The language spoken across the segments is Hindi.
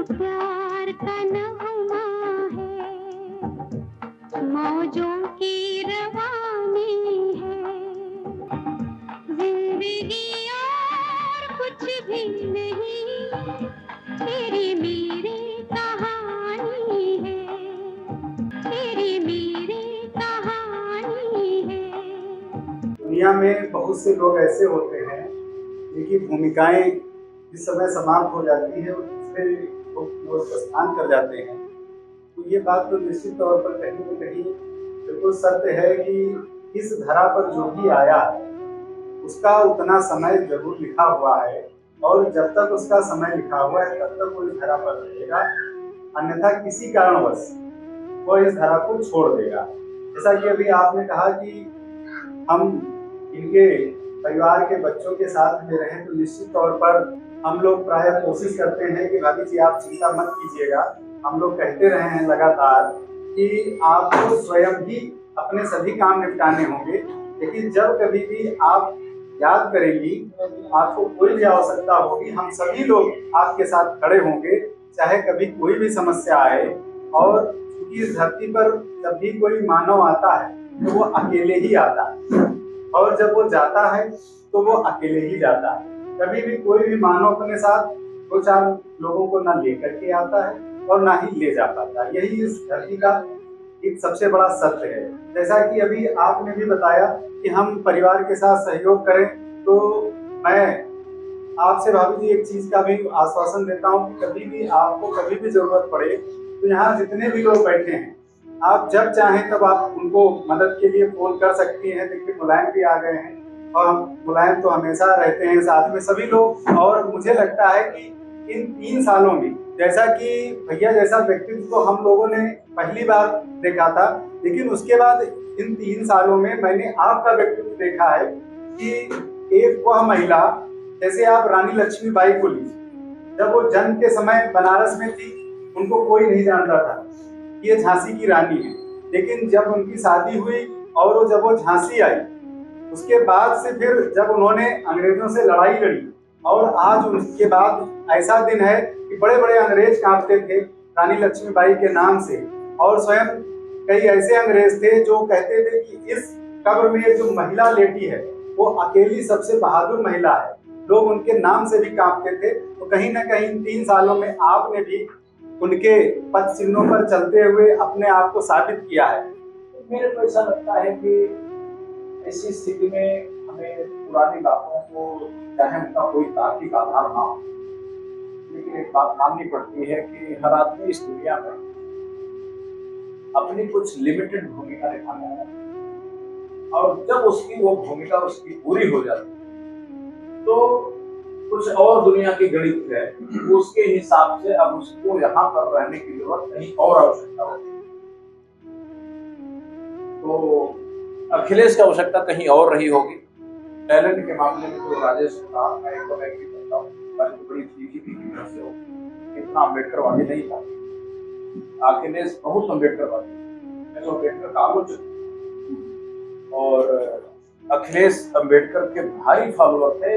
प्यार का नगमा है, मौजों की रवानी है, जिंदगी और कुछ भी नहीं, तेरी मेरी कहानी है, तेरी मेरी कहानी है। दुनिया में बहुत से लोग ऐसे होते हैं जिनकी भूमिकाएं जिस समय समाप्त हो जाती है और दूसरे लोग प्रस्थान कर जाते हैं, तो ये बात तो निश्चित तौर पर कहीं न कहीं बिल्कुल सत्य है कि इस धरा पर जो भी आया उसका उतना समय जरूर लिखा हुआ है, और जब तक उसका समय लिखा हुआ है तब तक वो इस धरा पर रहेगा, अन्यथा किसी कारणवश वो इस धरा को छोड़ देगा। जैसा कि अभी आपने कहा कि हम इनके परिवार के बच्चों के साथ में रहें, तो निश्चित तौर पर हम लोग प्राय कोशिश करते हैं कि भाभी जी आप चिंता मत कीजिएगा। हम लोग कहते रहे हैं लगातार कि आपको स्वयं ही अपने सभी काम निपटाने होंगे, लेकिन जब कभी भी आप याद करेंगी, आपको कोई भी आवश्यकता होगी, हम सभी लोग आपके साथ खड़े होंगे, चाहे कभी कोई भी समस्या आए। और क्योंकि इस धरती पर जब भी कोई मानव आता है तो वो अकेले ही आता है, और जब वो जाता है तो वो अकेले ही जाता है। कभी भी कोई भी मानव अपने साथ दो चार लोगों को ना लेकर के आता है और ना ही ले जा पाता है। यही इस धरती का एक सबसे बड़ा सत्य है। जैसा कि अभी आपने भी बताया कि हम परिवार के साथ सहयोग करें, तो मैं आपसे भाभी जी एक चीज का भी आश्वासन देता हूँ कि कभी भी आपको कभी भी जरूरत पड़े तो यहाँ जितने भी लोग बैठे हैं, आप जब चाहें तब आप उनको मदद के लिए फोन कर सकती हैं। देखिए मुलायम भी आ गए हैं, और हम मुलायम तो हमेशा रहते हैं साथ में सभी लोग। और मुझे लगता है कि इन 3 सालों में, जैसा कि भैया जैसा व्यक्तित्व तो हम लोगों ने पहली बार देखा था, लेकिन उसके बाद इन 3 सालों में मैंने आपका व्यक्तित्व देखा है कि एक वह महिला, जैसे आप रानी लक्ष्मीबाई को लीजिए, जब वो जन्म के समय बनारस में थी उनको कोई नहीं जानता था कि ये झांसी की रानी है, लेकिन जब उनकी शादी हुई और वो जब वो झांसी आई, उसके बाद से फिर जब उन्होंने अंग्रेजों से लड़ाई लड़ी, और आज उसके बाद ऐसा दिन है कि बड़े बड़े अंग्रेज कांपते थे रानी लक्ष्मीबाई के नाम से। और स्वयं कई ऐसे अंग्रेज थे जो कहते थे कि इस कब्र में जो महिला लेटी है वो अकेली सबसे बहादुर महिला है, लोग उनके नाम से भी कांपते थे। तो कहीं ना कहीं 3 सालों में आपने भी उनके पद चिन्हों पर चलते हुए अपने आप को साबित किया है। मेरे को ऐसा लगता है कि ऐसी स्थिति में हमें पुरानी बातों को, चाहे उनका कोई तार्किक आधार ना हो, लेकिन एक बात माननी पड़ती है कि हर आदमी इस दुनिया में अपनी कुछ लिमिटेड भूमिका निभाने वाला है, और जब उसकी वो भूमिका उसकी पूरी हो जाती है तो कुछ और दुनिया की गणित है, उसके हिसाब से अब उसको यहाँ पर रहने की जरूरत नहीं और आवश्यकता होती है। तो अखिलेश की आवश्यकता कहीं और रही होगी। टैलेंट के मामले में तो राजेश का मैं एकदम एग्री करता हूँ, बड़ी सीखी तरह से हो, इतना अम्बेडकरवादी नहीं था। अखिलेश बहुत अम्बेडकरवादी, मैं तो अम्बेडकर का आलोचक, और अखिलेश अम्बेडकर के भारी फॉलोअर थे,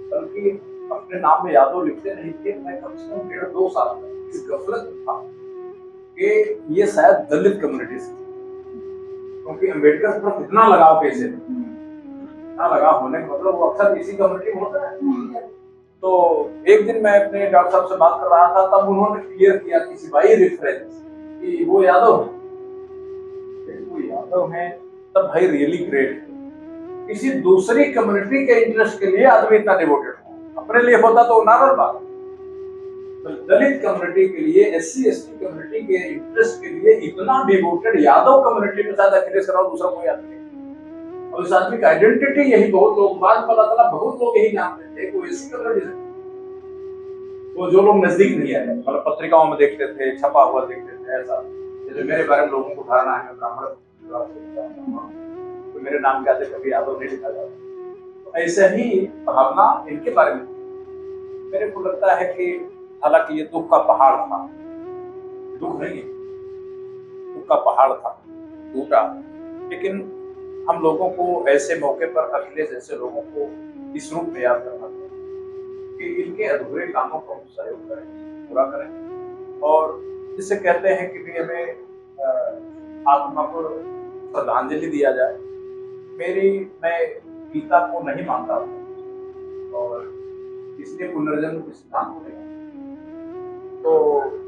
बल्कि अपने नाम में यादव लिखते नहीं थे। मैं कम से कम 1.5-2 साल तक इस गफलत में था कि ये शायद दलित कम्युनिटी से, क्योंकि अम्बेडकर पर इतना लगाव कैसे, इतना लगाव होने का मतलब वो अक्सर इसी कम्युनिटी में होता है। तो एक दिन मैं अपने डॉक्टर साहब से बात कर रहा था, तब उन्होंने क्लियर किया किसी बाई रेफरेंस कि वो यादव है, वो यादव है, तब भाई रियली ग्रेट है। किसी दूसरी कम्युनिटी के इंटरेस्ट के लिए आदमी इतना डिवोटेड हो, अपने लिए होता तो नॉर्मल बात, दलित कम्युनिटी के लिए, SC ST कम्युनिटी के इंटरेस्ट के लिए इतना डिवोटेड यादव कम्युनिटी में शायद अखिलेश राव दूसरा कोई आदमी नहीं। और इस आदमी का आइडेंटिटी यही, बहुत लोग बाद में पता चला, बहुत लोग यही जानते थे वो SC कम्युनिटी से, वो जो लोग नजदीक नहीं आए, मतलब पत्रिकाओं में देखते थे, छपा हुआ देखते थे, ऐसा जैसे मेरे बारे में लोगों को धारणा है ब्राह्मण, तो मेरे नाम के आते कभी यादव नहीं लिखा जाता। तो ऐसे ही भावना इनके बारे में मेरे को लगता है कि हालांकि ये दुख का पहाड़ था, दुख नहीं, दुख का पहाड़ था, टूटा, लेकिन हम लोगों को ऐसे मौके पर अखिलेश जैसे लोगों को इस रूप में याद करना चाहिए कि इनके अधूरे कामों को हम सहयोग करें, पूरा करें, और जिसे कहते हैं कि भी हमें आत्मा को श्रद्धांजलि दिया जाए। मैं गीता को नहीं मानता और इसलिए पुनर्जन्म के सिद्धांत को नहीं, तो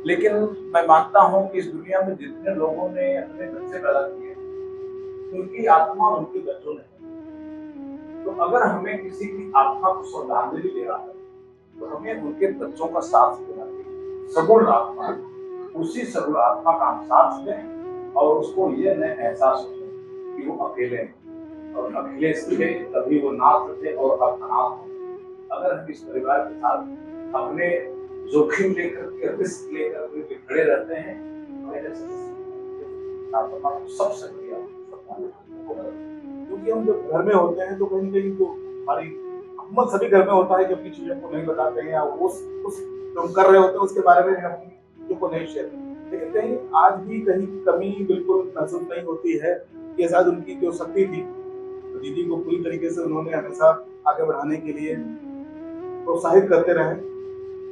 लेकिन मैं मानता हूँ कि इस दुनिया में जितने लोगों ने अपने बच्चे पैदा किए उनकी आत्मा उनके बच्चों ने, तो अगर हमें किसी की आत्मा को श्रद्धांजलि देना है तो हमें उनके बच्चों का साथ देना चाहिए। सगुण आत्मा, उसी सगुण आत्मा का हम साथ दें और उसको ये न एहसास हो कि वो अकेले हैं, और अखिलेश थे तभी वो नाथ थे और अब अनाथ हो। अगर हम इस परिवार के साथ अपने जोखिम लेकर के, रिस्क लेकर के खड़े रहते हैं, सबसे बढ़िया। क्योंकि हम जब घर में होते हैं तो कहीं ना कहीं तो हमारी अमल सभी घर में होता है कि अपनी चीजों को नहीं बताते हैं या उस जो हम कर रहे होते हैं उसके बारे में अपनी चीजों को नहीं शेयर, लेकिन कहीं आज भी कहीं कमी बिल्कुल महसूस नहीं होती है। ये शायद उनकी जो शक्ति थी, तो दीदी को पूरी तरीके से उन्होंने हमेशा आगे बढ़ाने के लिए प्रोत्साहित करते रहे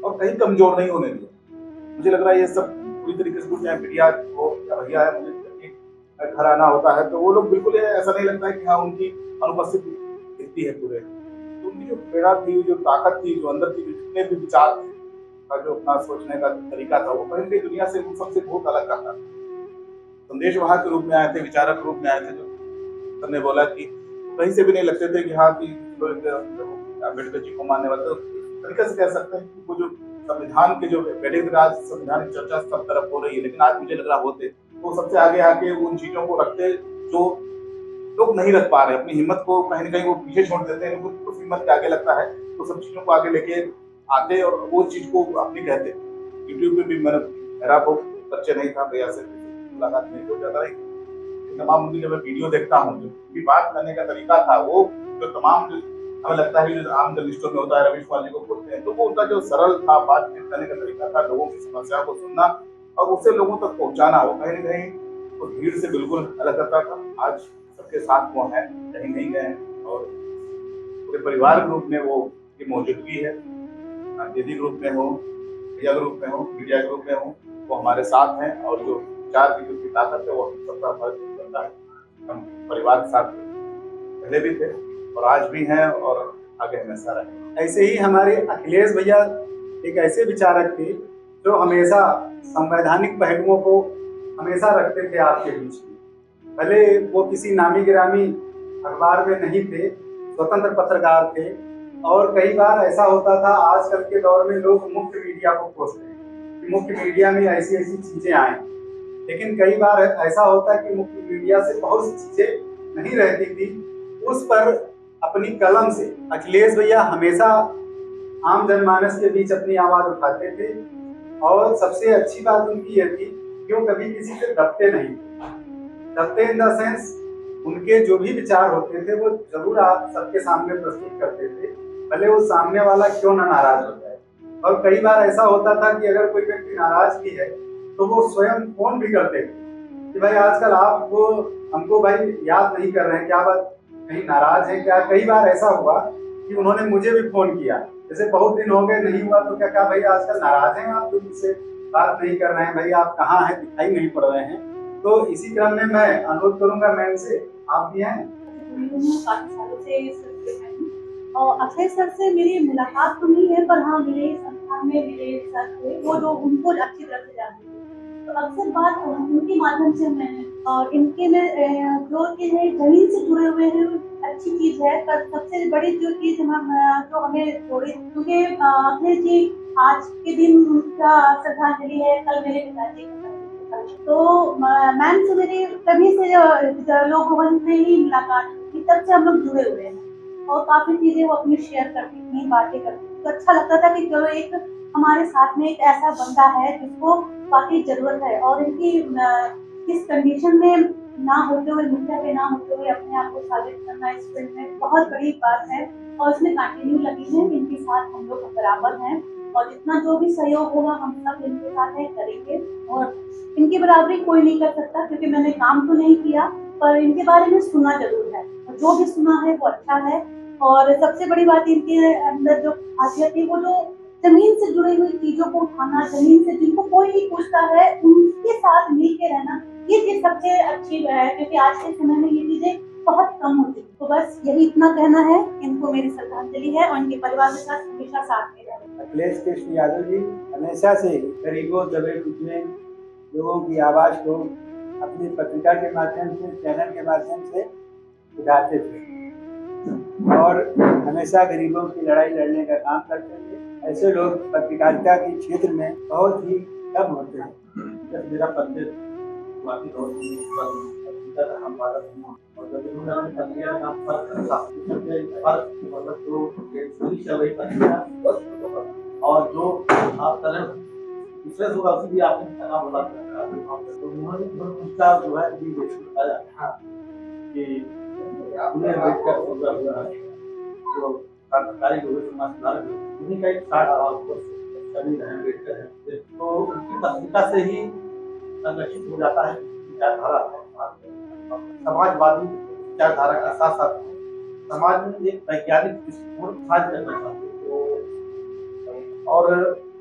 और कहीं कमजोर नहीं होने दिया। मुझे लग रहा है ये सब पूरी तरीके से चाहे मीडिया हो या भैया है, मुझे घर आना होता है तो वो लोग बिल्कुल ऐसा नहीं लगता है कि हाँ उनकी अनुपस्थिति दिखती है पूरे। तो उनकी जो प्रेरणा थी, जो ताकत थी, जो अंदर थी, जो जितने भी विचार थे, जो अपना सोचने का तरीका था, वो कहीं ना कहीं दुनिया से उन सबसे बहुत अलग करता था। संदेश वहां के रूप में आए थे, विचारक रूप में आए थे। जो सर ने बोला कि कहीं से भी नहीं लगते थे कि हाँ कि अम्बेडकर जी को मानने वाले, तो तरीके से कह सकते हैं कि वो जो संविधान के जो वैदिक राज संविधान की चर्चा सब तरफ हो रही है, लेकिन आज मुझे लग रहा होते तो सबसे आगे आके उन चीजों को रखते जो लोग नहीं रख पा रहे। अपनी हिम्मत को कहीं ना कहीं वो पीछे छोड़ देते हैं, उनको हिम्मत के आगे लगता है तो सब चीजों को आगे लेके आते और वो चीज को अपनी कहते। यूट्यूब पे भी मेरा बहुत परिचय नहीं था, भैया से मुलाकात नहीं हो जाता है। तमाम उनकी जब मैं वीडियो देखता हूँ, जो बात करने का तरीका था, वो जो तमाम हमें लगता है जो आम जर्नलिस्टों में होता है, रवीश कुमार जी को बोलते हैं, तो वो उनका जो सरल था बातचीत करने का तरीका था, लोगों की समस्या को सुनना और उसे लोगों तक पहुंचाना, वो कहीं ना कहीं तो भीड़ से बिल्कुल अलग करता था। आज सबके साथ वो है, कहीं नहीं गए और पूरे परिवार ग्रुप में वो की मौजूदगी है। दीदी ग्रुप में हो, भैया ग्रुप में हो, मीडिया ग्रुप में हो, वो हमारे साथ हैं और जो विचार की जो ताकत है वो सबका फर्क करता है। हम परिवार के साथ पहले भी थे और आज भी हैं और आगे हमेशा रहे। ऐसे ही हमारे अखिलेश भैया एक ऐसे विचारक थे जो हमेशा संवैधानिक पहलुओं को हमेशा रखते थे आपके बीच में। भले वो किसी नामी गिरामी अखबार में नहीं थे, स्वतंत्र पत्रकार थे और कई बार ऐसा होता था, आजकल के दौर में लोग मुख्य मीडिया को खोजते हैं कि मुख्य मीडिया में ऐसी ऐसी चीजें आए, लेकिन कई बार ऐसा होता है कि मुख्य मीडिया से बहुत सी चीजें नहीं रहती थी। उस पर अपनी कलम से अखिलेश भैया हमेशा आम जनमानस के बीच अपनी आवाज उठाते थे और सबसे अच्छी बात उनकी यह थी कि वो कभी किसी से दबते नहीं। दबते इन द सेंस उनके जो भी विचार होते थे वो जरूर आप सबके सामने प्रस्तुत करते थे, भले वो सामने वाला क्यों ना नाराज हो जाए। और कई बार ऐसा होता था कि अगर कोई व्यक्ति नाराज भी है तो वो स्वयं फोन भी करते थे कि भाई आजकल आप वो हमको भाई याद नहीं कर रहे हैं, क्या बात कहीं नाराज है क्या। कई बार ऐसा हुआ कि उन्होंने मुझे भी फोन किया, जैसे बहुत दिन हो गए नहीं हुआ तो क्या कहा भाई आजकल नाराज हैं आप, तो मुझसे बात नहीं कर रहे हैं, भाई आप कहाँ हैं, दिखाई नहीं पड़ रहे हैं। तो इसी क्रम में मैं अनुरोध करूंगा मैम से, आप भी हैं। काफी सालों से और अक्षय सर से मेरी मुलाकात तो नहीं है, पर हाँ मेरे संस्थान में मेरे सर थे वो जो उनको अच्छी तरह से जानते थे, तो अक्सर बात उनके माध्यम से मैं और इनके में जो चीज है जमीन से जुड़े हुए हैं अच्छी चीज है। पर सबसे बड़ी जो चीज जो हमें जोड़ी, क्योंकि अखिलेश जी आज के दिन उनका श्रद्धांजलि है, कल मेरे पिताजी का, तो मैम से मेरी तभी से लोक भवन में ही मुलाकात हुई, तब से हम लोग जुड़े हुए हैं और काफी चीजें वो अपनी शेयर करती थी, बातें करती थी। तो अच्छा लगता था कि चलो एक हमारे साथ में एक ऐसा बंदा है जिसको काफी जरूरत है और इनकी किस कंडीशन में ना होते हुए, मुद्दे पे ना होते हुए अपने आप को साबित करना इस फील्ड में बहुत बड़ी बात है और इसमें कंटिन्यू लगी है। इनके साथ हम लोग बराबर हैं और जितना जो भी सहयोग होगा हम सब इनके साथ है करेंगे और इनकी बराबरी कोई नहीं कर सकता, क्योंकि मैंने काम तो नहीं किया पर इनके बारे में सुना जरूर है और जो भी सुना है वो अच्छा है। और सबसे बड़ी बात इनके अंदर जो खासियत थी वो जो जमीन से जुड़ी हुई चीजों को उठाना, जमीन से जिनको कोई नहीं पूछता है उनके साथ मिलके रहना, ये चीज सबसे अच्छी है, क्योंकि आज के समय में ये चीजें बहुत कम होती है। तो बस यही इतना कहना है, इनको मेरी श्रद्धांजलि है और इनके परिवार के साथ हमेशा साथ में रहें। अखिलेश कृष्ण यादव जी हमेशा से गरीबों, दबे कुचले लोगों की आवाज को अपनी पत्रिका के माध्यम से, चैनल के माध्यम से उठाते थे और हमेशा गरीबों की लड़ाई लड़ने का काम करते थे। ऐसे लोग पत्रकारिता के क्षेत्र में बहुत ही कम होते हैं। जब मेरा परिचय बाकी और पत्रिका का हम भारत में और जब उन्होंने अपनी पत्रिका का नाम फर्क रखा, फर्क मतलब जो पूरी चल रही पत्रिका और जो आप तरह दूसरे होगा उसी भी आपने नाम बोला था, तो उन्होंने उसका जो है भी बताया कि उन्हें देखकर जो क्रांतिकारी लोग समाज सुधार उन्हीं का एक साठ सभी अम्बेडकर है, तो उनकी पत्रिका से ही संरक्षित हो जाता है विचारधारा। समाजवादी विचारधारा के साथ साथ समाज में एक वैज्ञानिक दृष्टिकोण साझ करना चाहते हैं। और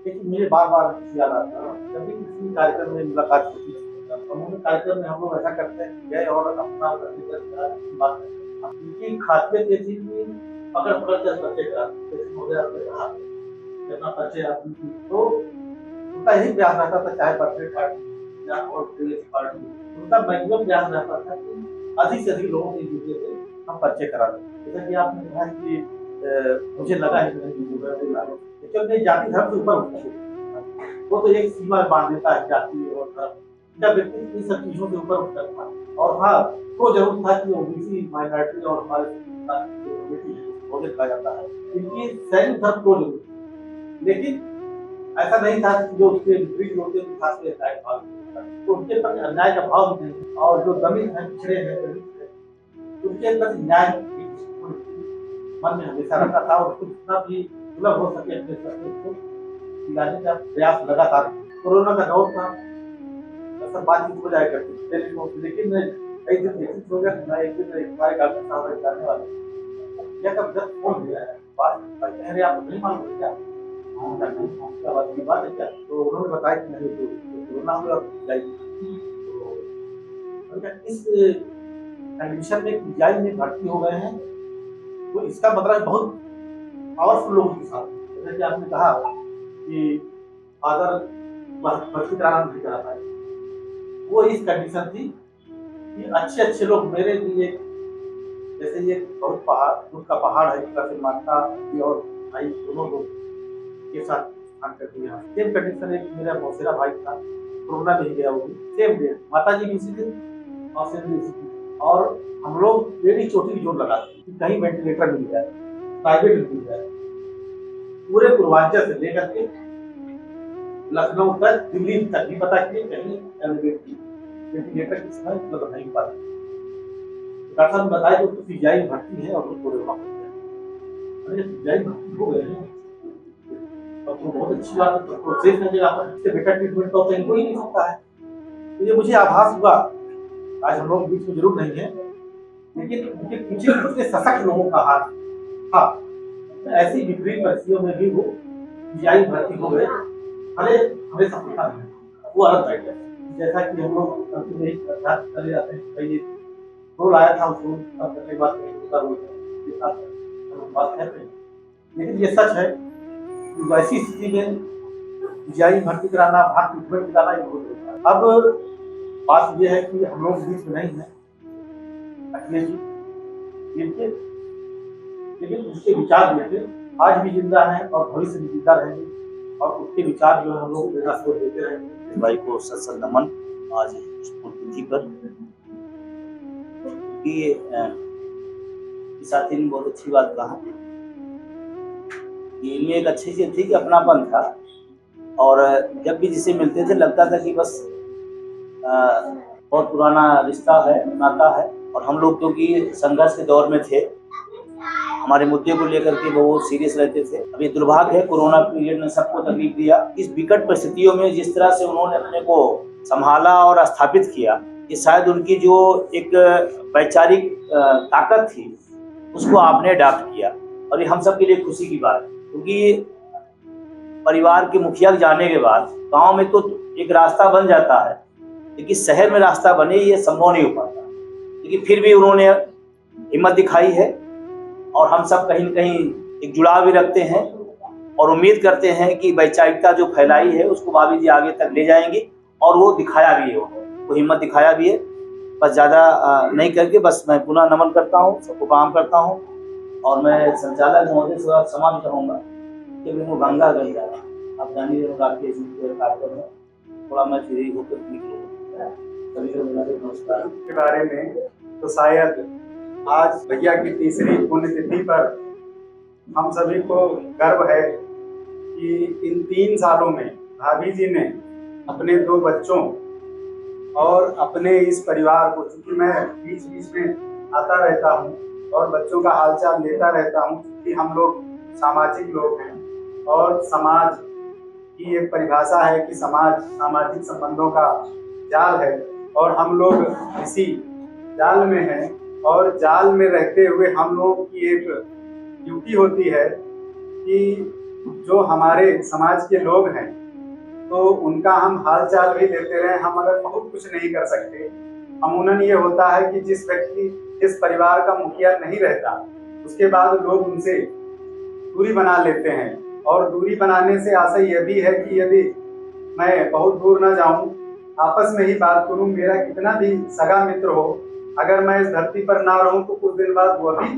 एक मेरे बार बार याद आता है, जब भी किसी कार्यक्रम में मुलाकात होती है, उन्होंने कार्यक्रम में हम लोग ऐसा करते हैं गए और अपना बात करते हैं। उनकी खासियत ये थी कि पकड़ पकड़ कर बच्चे का अपना परिचय आती थी, तो उनका यही प्रयास रहता था, चाहे बर्थडे पार्टी या और पार्टी, उनका मैक्सिमम प्रयास रहता था कि अधिक से अधिक लोगों के जुड़े थे हम परिचय करा दें। जैसा कि आपने कहा कि मुझे लगा है कि जाति धर्म से ऊपर उठता है, वो तो एक सीमा बांध देता है जाति और धर्म, जब व्यक्ति इन सब चीजों से ऊपर उठता था। और हाँ, तो जरूर था कि ओबीसी माइनॉरिटी और हमारे भोजन कहा जाता है, इनकी सैनिक धर्म को जरूर, लेकिन ऐसा नहीं था कि जो उसके विपरीत होते खास तो उनके प्रति अन्याय का भाव भी नहीं, और जो दलित हैं, पिछड़े हैं, उनके प्रति न्याय मन में हमेशा रहता था और जितना भी सुलभ हो सके अपने को दिलाने का प्रयास लगातार। कोरोना का दौर था, सब बातचीत हो जाए करती थी, लेकिन एक दिन विकसित हो गया। मैं एक दिन हमारे गार्जियन साहब जाने वाले या कब जब फोन दिया है बात कह रहे आपको नहीं मालूम क्या की बात है क्या, तो उन्होंने बताया कि नहीं तो कोरोना हुआ जाएगी। इस कंडीशन में पीजीआई में भर्ती हो गए हैं, तो इसका मतलब बहुत पावरफुल लोगों के साथ, जैसे कि आपने कहा कि फादर भर्ती कराना नहीं करा पाए, वो इस कंडीशन थी कि अच्छे अच्छे लोग मेरे लिए, जैसे ये बहुत पहाड़ दुख का पहाड़ है, इसका फिर माता और भाई दोनों लोग के साथ काम करते हैं। सेम कंडीशन एक मेरा मौसेरा भाई था, कोरोना में ही गया, वो भी सेम डे, माता जी भी उसी दिन और सेम डे उसी, और हम लोग एड़ी चोटी की जोर लगाते कि कहीं वेंटिलेटर मिल जाए, प्राइवेट मिल जाए। पूरे पूर्वांचल से लेकर के लखनऊ तक, दिल्ली तक भी पता किए, कहीं वेंटिलेटर की समय मतलब नहीं पाते। डॉक्टर साहब ने बताया कि पीजीआई भर्ती है और कोरोना पीजीआई भर्ती हो गए हैं, तो बहुत अच्छी बात है, तो सेफ है जगह पर, इससे बेटर ट्रीटमेंट तो कहीं कोई नहीं सकता है। तो ये मुझे आभास हुआ, आज हम लोग बीच में जरूर नहीं है, लेकिन उनके पीछे कितने सशक्त लोगों का हाथ था। ऐसी विपरीत परिस्थितियों में भी वो पीजीआई भर्ती हो गए, अरे हमें सफलता मिली, वो अलग बैठ गया। जैसा कि हम लोग चले जाते हैं, कई रोल आया था, उसको करने के बाद बात कहते हैं, लेकिन ये सच है कि वैसी स्थिति में पीजीआई भर्ती कराना, बाहर ट्रीटमेंट दिलाना ये बहुत होता है। अब बात यह है कि हम लोग बीच में नहीं है अखिलेश जी, लेकिन उसके विचार जो थे आज भी जिंदा हैं और भविष्य में जिंदा रहेंगे, और उसके विचार जो है हम लोग प्रेरणा से देते रहेंगे। भाई को सत्संग नमन आज इस पुण्यतिथि पर। साथी ने बहुत अच्छी बात कहा कि इनमें एक अच्छी चीज थी कि अपनापन था, और जब भी जिसे मिलते थे लगता था कि बस बहुत पुराना रिश्ता है, नाता है। और हम लोग क्योंकि संघर्ष के दौर में थे, हमारे मुद्दे को लेकर के बहुत सीरियस रहते थे। अब ये दुर्भाग्य है, कोरोना पीरियड ने सबको तकलीफ दिया। इस विकट परिस्थितियों में जिस तरह से उन्होंने अपने को संभाला और स्थापित किया, ये शायद उनकी जो एक वैचारिक ताकत थी उसको आपने अडॉप्ट किया, और ये हम सब के लिए खुशी की बात है, क्योंकि परिवार के मुखिया के जाने के बाद गांव में तो एक रास्ता बन जाता है, लेकिन शहर में रास्ता बने ये संभव नहीं हो पाता। लेकिन फिर भी उन्होंने हिम्मत दिखाई है और हम सब कहीं न कहीं एक जुड़ाव भी रखते हैं और उम्मीद करते हैं कि वैचारिकता जो फैलाई है उसको भाभी जी आगे तक ले जाएंगी और वो दिखाया भी है, वो हिम्मत दिखाया भी है। बस ज़्यादा नहीं करके बस मैं पुनः नमन करता हूँ, सबको प्रणाम करता हूँ और मैं संचालक महोदय से क्षमा भी चाहूँगा कि मैं गंगा गई जा रहा हूँ। आप जानिए रात के कार्यक्रम में थोड़ा मैं फ्री होकर निकलूँ। सभी को मेरा नमस्कार। के बारे में तो शायद आज भैया की तीसरी पुण्यतिथि पर हम सभी को गर्व है कि इन 3 सालों में भाभी जी ने अपने 2 बच्चों और अपने इस परिवार को, क्योंकि मैं बीच बीच में आता रहता हूँ और बच्चों का हालचाल लेता रहता हूँ, क्योंकि हम लोग सामाजिक लोग हैं और समाज की एक परिभाषा है कि समाज सामाजिक संबंधों का जाल है और हम लोग इसी जाल में हैं और जाल में रहते हुए हम लोग की एक ड्यूटी होती है कि जो हमारे समाज के लोग हैं तो उनका हम हाल चाल भी लेते रहे। हम अगर बहुत कुछ नहीं कर सकते, अमूमन ये होता है कि जिस व्यक्ति जिस परिवार का मुखिया नहीं रहता उसके बाद लोग उनसे दूरी बना लेते हैं और दूरी बनाने से आशा यह भी है कि यदि मैं बहुत दूर ना जाऊं, आपस में ही बात करूं, मेरा कितना भी सगा मित्र हो, अगर मैं इस धरती पर ना रहूं तो कुछ दिन बाद वह भी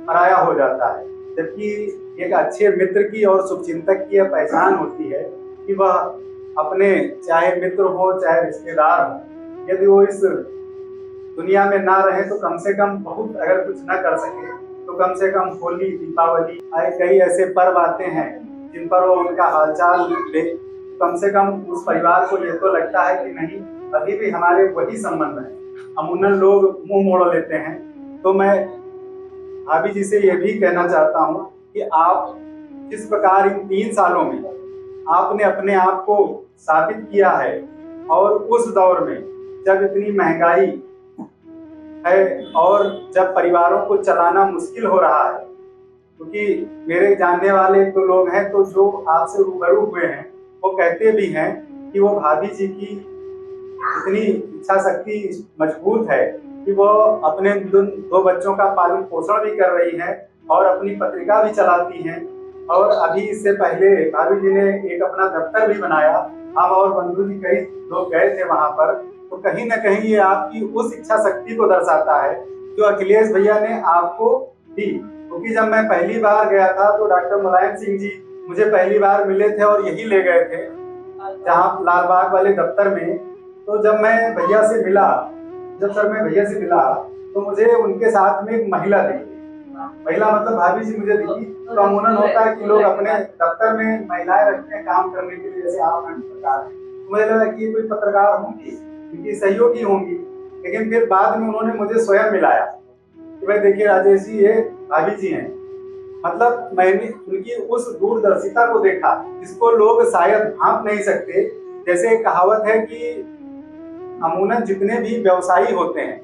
पराया हो जाता है। जबकि एक अच्छे मित्र की और शुभचिंतक की यह पहचान होती है कि वह अपने चाहे मित्र हो चाहे रिश्तेदार हो, यदि वो इस दुनिया में ना रहे तो कम से कम बहुत अगर कुछ ना कर सके तो कम से कम होली, दीपावली, कई ऐसे पर्व आते हैं जिन पर वो उनका हालचाल ले, कम से कम उस परिवार को ये तो लगता है कि नहीं अभी भी हमारे वही संबंध है। अमूमन लोग मुंह मोड़ लेते हैं। तो मैं भाभी जी से ये भी कहना चाहता हूँ कि आप जिस प्रकार इन 3 सालों में आपने अपने आप को साबित किया है और उस दौर में जब इतनी महंगाई है और जब परिवारों को चलाना मुश्किल हो रहा है, क्योंकि मेरे जानने वाले तो लोग हैं तो जो आपसे रूबरू हुए हैं वो कहते भी हैं कि वो भाभी जी की इतनी इच्छा शक्ति मजबूत है कि वो अपने 2 बच्चों का पालन पोषण भी कर रही हैं और अपनी पत्रिका भी चलाती हैं। और अभी इससे पहले भाभी जी ने एक अपना दफ्तर भी बनाया। हम और बंधु जी कई लोग गए थे वहां पर, तो कहीं ना कहीं ये आपकी उस इच्छा शक्ति को दर्शाता है जो अखिलेश भैया ने आपको दी। क्योंकि जब मैं पहली बार गया था तो डॉक्टर मुलायम सिंह जी मुझे पहली बार मिले थे और यही ले गए थे जहाँ लालबाग वाले दफ्तर में। तो जब मैं भैया से मिला तो मुझे उनके साथ में एक महिला दिखी। महिला मतलब भाभी जी मुझे दिखी। तो अमूमन होता है कि लोग अपने दफ्तर में महिलाएं रखते हैं काम करने के लिए, जैसे आप पत्रकार हैं, तो मुझे लगा कि ये कोई पत्रकार होंगी, इनकी सहयोगी होंगी। लेकिन फिर बाद में उन्होंने मुझे स्वयं मिलाया कि भाई देखिए राजेश जी ये भाभी जी हैं। मतलब मैंने उनकी उस दूरदर्शिता को देखा जिसको लोग शायद भांप नहीं सकते। जैसे कहावत है कि अमूमन जितने भी व्यवसायी होते हैं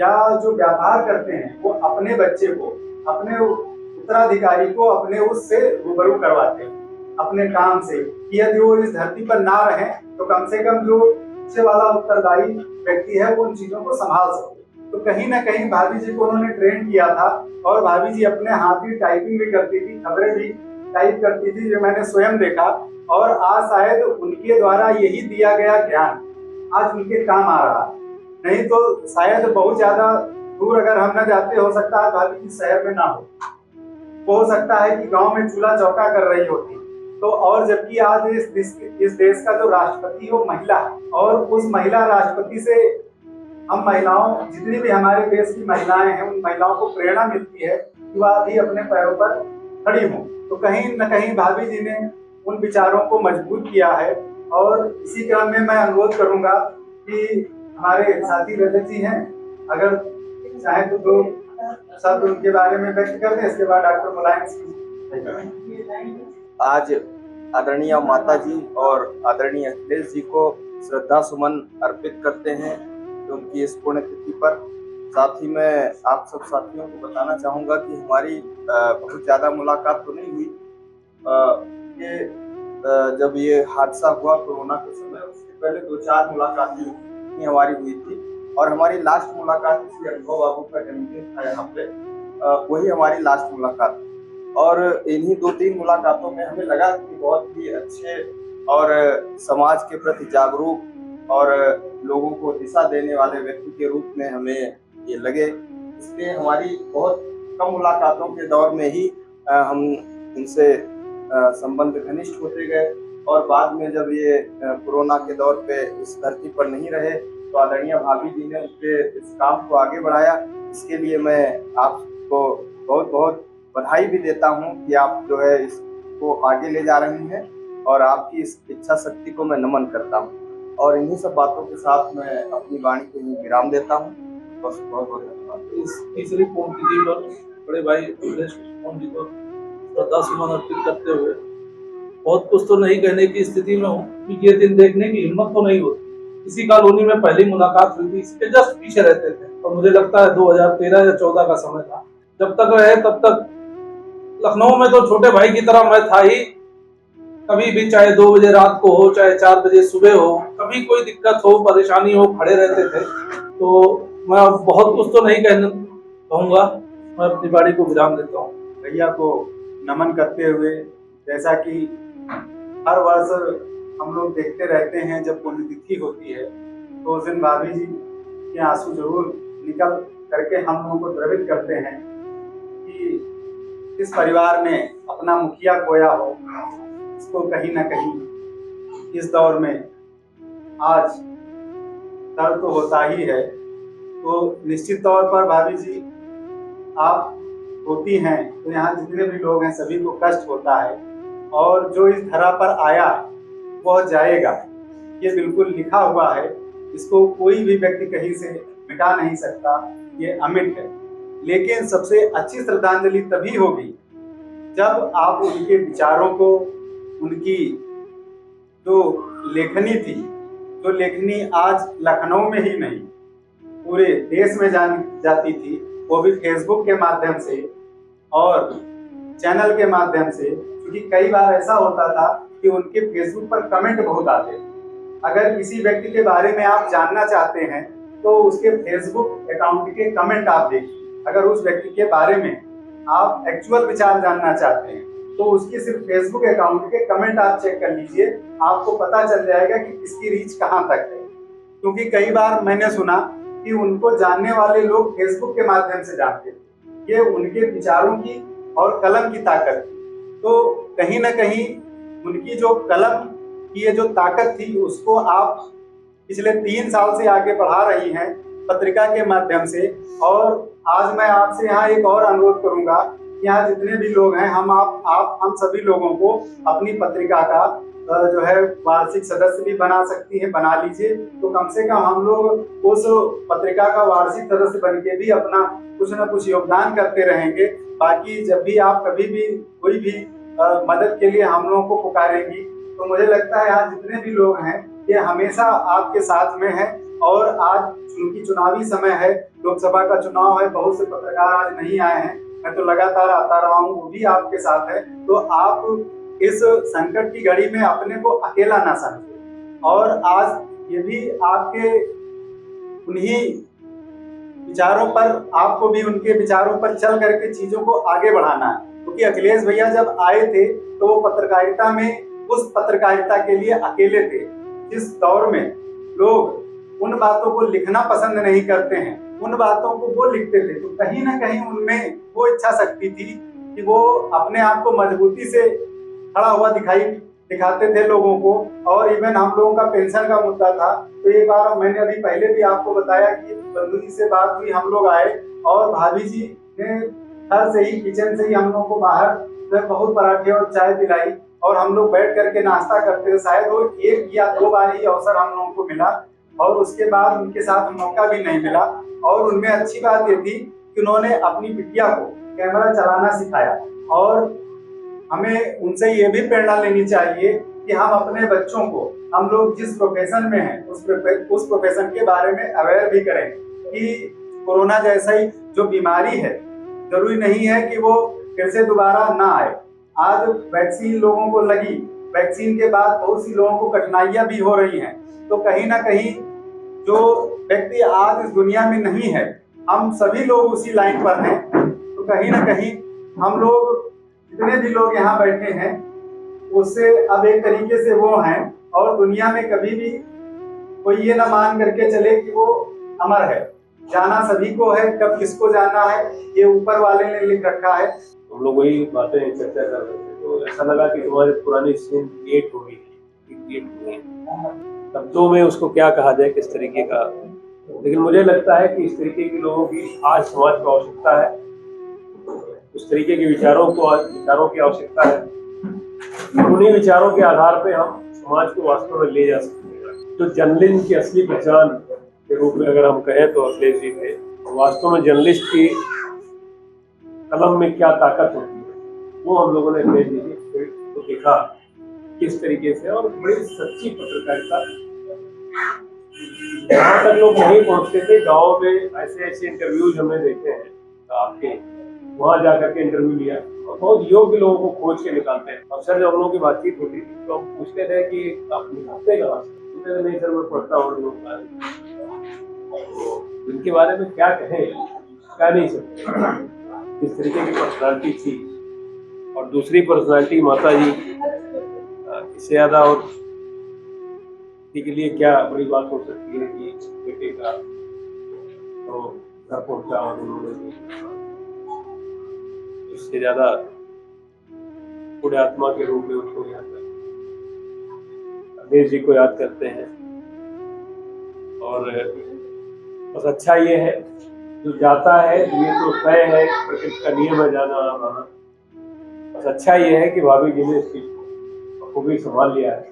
या जो व्यापार करते हैं वो अपने बच्चे को, अपने उत्तराधिकारी को अपने उससे रूबरू करवाते हैं अपने काम से, कि यदि वो इस धरती पर ना रहे तो कम से कम जो पीछे वाला उत्तरदायी व्यक्ति है वो उन चीजों को संभाल सके। तो कहीं ना कहीं भाभी जी को उन्होंने ट्रेन किया था और भाभी जी अपने हाथ की टाइपिंग भी करती थी, खबरें भी टाइप करती थी, जो मैंने स्वयं देखा। और आज शायद उनके द्वारा यही दिया गया ज्ञान आज उनके काम आ रहा, नहीं तो शायद बहुत ज्यादा दूर अगर हम न जाते, हो सकता है भाभी जी शहर में ना हो सकता है कि गांव में चूल्हा चौका कर रही होती। तो और जबकि आज इस देश का जो राष्ट्रपति वो महिला है और उस महिला राष्ट्रपति से हम महिलाओं, जितनी भी हमारे देश की महिलाएं हैं, उन महिलाओं को प्रेरणा मिलती है कि वह भी अपने पैरों पर खड़ी हों। तो कहीं न कहीं भाभी जी ने उन विचारों को मजबूत किया है। और इसी क्रम में मैं अनुरोध करूंगा कि हमारे साथी रजत जी हैं, अगर चाहे तो 2 शब्द उनके बारे में व्यक्त कर दें, इसके बाद डॉक्टर मुलायम सिंह। आज आदरणीय माता जी और आदरणीय अखिलेश जी को श्रद्धा सुमन अर्पित करते हैं उनकी इस पुण्यतिथि पर। साथ ही मैं आप सब साथियों को बताना चाहूँगा कि हमारी बहुत ज़्यादा मुलाकात तो नहीं हुई। ये जब ये हादसा हुआ कोरोना के समय, उसके पहले 2-4 मुलाकातें ही हमारी हुई थी और हमारी लास्ट मुलाकात इसी अनुभव बाबू का जन्मदिन था यहाँ पे, वही हमारी लास्ट मुलाकात। और इन्हीं 2-3 मुलाकातों में हमें लगा कि बहुत ही अच्छे और समाज के प्रति जागरूक और लोगों को दिशा देने वाले व्यक्ति के रूप में हमें ये लगे। इसलिए हमारी बहुत कम मुलाकातों के दौर में ही हम इनसे संबंध घनिष्ठ होते गए और बाद में जब ये कोरोना के दौर पे इस धरती पर नहीं रहे तो आदरणीय भाभी जी ने उनके इस काम को आगे बढ़ाया। इसके लिए मैं आपको बहुत बहुत बधाई भी देता हूं कि आप जो है इसको आगे ले जा रही हैं और आपकी इस इच्छा शक्ति को मैं नमन करता हूं। और इन्हीं सब बातों के साथ मैं अपनी वाणी को ही विराम देता हूं। बस बहुत बहुत धन्यवाद। इस तीसरी पुण्यतिथि पर बड़े भाई अखिलेश जी को श्रद्धा सुमन अर्पित करते हुए बहुत कुछ तो नहीं कहने की स्थिति में हूँ कि ये दिन देखने की हिम्मत तो नहीं होती। इसी कॉलोनी में पहली मुलाकात हुई थी, इसके जस्ट पीछे रहते थे और मुझे लगता है 2013 या 14 का समय था। जब तक रहे तब तक लखनऊ में तो छोटे भाई की तरह मैं था ही। कभी भी चाहे 2 बजे रात को हो चाहे 4 बजे सुबह हो, कभी कोई दिक्कत हो परेशानी हो, खड़े रहते थे। तो मैं बहुत कुछ तो नहीं कहूँगा, मैं अपनी बाड़ी को विराम देता हूँ। भैया को नमन करते हुए, जैसा कि हर वर्ष हम लोग देखते रहते हैं जब पुण्यतिथि होती है तो उस दिन भाभी जी के आंसू जरूर निकल करके हम लोगों को द्रवित करते हैं कि इस परिवार ने अपना मुखिया खोया हो, इसको कहीं ना कहीं इस दौर में आज दर्द तो होता ही है। तो निश्चित तौर पर भाभी जी आप होती हैं तो यहाँ जितने भी लोग हैं सभी को कष्ट होता है और जो इस धरा पर आया वह जाएगा, ये बिल्कुल लिखा हुआ है। इसको कोई भी व्यक्ति कहीं से मिटा नहीं सकता, ये अमिट है। लेकिन सबसे अच्छी श्रद्धांजलि तभी होगी जब आप उनके विचारों को, उनकी जो लेखनी थी, जो लेखनी आज लखनऊ में ही नहीं पूरे देश में जाती थी, वो भी फेसबुक के माध्यम से और चैनल के माध्यम से। क्योंकि कई बार ऐसा होता था कि उनके फेसबुक पर कमेंट बहुत आते थे। अगर किसी व्यक्ति के बारे में आप जानना चाहते हैं तो उसके फेसबुक अकाउंट के कमेंट आप देखिए। अगर उस व्यक्ति के बारे में आप एक्चुअल विचार जानना चाहते हैं तो उसकी सिर्फ फेसबुक अकाउंट के कमेंट आप चेक कर लीजिए, आपको पता चल जाएगा कि किसकी रीच कहाँ तक है। क्योंकि कई बार मैंने सुना कि उनको जानने वाले लोग फेसबुक के माध्यम से जानते थे। ये उनके विचारों की और कलम की ताकत थी। तो कहीं ना कहीं उनकी जो कलम की ये जो ताकत थी उसको आप पिछले 3 साल से आगे बढ़ा रही हैं पत्रिका के माध्यम से। और आज मैं आपसे यहाँ एक और अनुरोध करूंगा कि यहाँ जितने भी लोग हैं हम सभी लोगों को अपनी पत्रिका का जो है वार्षिक सदस्य भी बना सकती है, बना लीजिए। तो कम से कम हम लोग उस पत्रिका का वार्षिक सदस्य बन के भी अपना कुछ न कुछ योगदान करते रहेंगे। बाकी जब भी आप कभी भी कोई भी मदद के लिए हम लोगों को पुकारेंगी तो मुझे लगता है यहाँ जितने भी लोग हैं ये हमेशा आपके साथ में है। और आज चूंकि चुनावी समय है, लोकसभा का चुनाव है, बहुत से पत्रकार आज नहीं आए हैं, मैं तो लगातार आता रहा हूँ, वो भी आपके साथ है। तो आप इस संकट की घड़ी में अपने को अकेला ना समझें। और आज ये भी आपके उन्हीं विचारों पर, आपको भी उनके विचारों पर चल करके चीजों को आगे बढ़ाना है। क्योंकि अखिलेश भैया जब आए थे तो वो पत्रकारिता में उस पत्रकारिता के लिए अकेले थे जिस दौर में लोग उन बातों को लिखना पसंद नहीं करते हैं, उन बातों को वो लिखते थे। तो कहीं ना कहीं उनमें वो इच्छा शक्ति थी कि वो अपने आप को मजबूती से खड़ा हुआ दिखाते थे लोगों को। और इवन हम लोगों का पेंशन का मुद्दा था तो एक बार मैंने अभी पहले भी आपको बताया कि बंधु जी से बात हुई, हम लोग आए और भाभी जी ने घर से ही, किचन से ही हम लोगों को बाहर बहुत पराठे और चाय पिलाई और हम लोग बैठ करके नाश्ता करते थे। शायद वो 1 या 2 बार ही अवसर हम लोगों को मिला और उसके बाद उनके साथ मौका भी नहीं मिला। और उनमें अच्छी बात ये थी कि उन्होंने अपनी बिटिया को कैमरा चलाना सिखाया। और हमें उनसे ये भी प्रेरणा लेनी चाहिए कि हम अपने बच्चों को, हम लोग जिस प्रोफेशन में हैं उस प्रोफेशन के बारे में अवेयर भी करें कि कोरोना जैसा ही जो बीमारी है जरूरी नहीं है कि वो फिर से दोबारा ना आए। आज वैक्सीन लोगों को लगी वैक्सीन के बाद बहुत सी लोगों को कठिनाइयां भी हो रही हैं। तो कहीं ना कहीं जो व्यक्ति आज इस दुनिया में नहीं है, हम सभी लोग उसी लाइन पर हैं। तो कहीं ना कहीं हम लोग जितने भी लोग यहाँ बैठे हैं उससे अब एक तरीके से वो हैं, और दुनिया में कभी भी कोई ये ना मान करके चले कि वो अमर है। जाना सभी को है, कब किसको जाना है ये ऊपर वाले ने लिख रखा है। हम लोग वही बातें चर्चा कर रहे थे, तो ऐसा लगा कि हमारी पुरानी सीन क्रिएट हो गई है। शब्दों में उसको क्या कहा जाए, किस तरीके का, लेकिन मुझे लगता है कि इस तरीके के लोगों की आज समाज को आवश्यकता है, उस तरीके के विचारों की आवश्यकता है। उन्हीं विचारों के आधार पे हम समाज को वास्तव में ले जा सकते हैं। तो जर्नलिज्म की असली पहचान के रूप में अगर हम कहें तो अखिलेश जी थे। वास्तव में जर्नलिस्ट की कलम में क्या ताकत होती है वो हम लोगों ने अखिलेश जी को देखा किस तरीके से, और बड़ी सच्ची पत्रकारिता। जहाँ तक लोग नहीं पहुँचते थे, गाँव में ऐसे इंटरव्यूज हमने देखे हैं आपके, वहाँ जाकर के इंटरव्यू लिया और बहुत योग्य लोगों को खोज के निकालते हैं। अक्सर जब हम लोगों की बातचीत होती थी तो हम पूछते थे कि आप निकालते कहाँ से? नहीं सर, मैं पढ़ता हूँ। तो इनके बारे में क्या कहें, क्या नहीं सकते। इस तरीके की पर्सनालिटी थी। और दूसरी पर्सनालिटी माता जी, इससे ज़्यादा और के लिए क्या बड़ी बात हो सकती है कि बेटे का तो घर पहुँचा और उन्होंने, इससे ज़्यादा पूरे आत्मा के रूप में उनको याद करते हैं, अखिलेश जी को याद करते हैं। और बस अच्छा ये है, जो जाता है ये तो तय है, प्रकृति का नियम है जाना आना। बस अच्छा ये है कि भाभी जी ने इस चीज को खूबी संभाल लिया है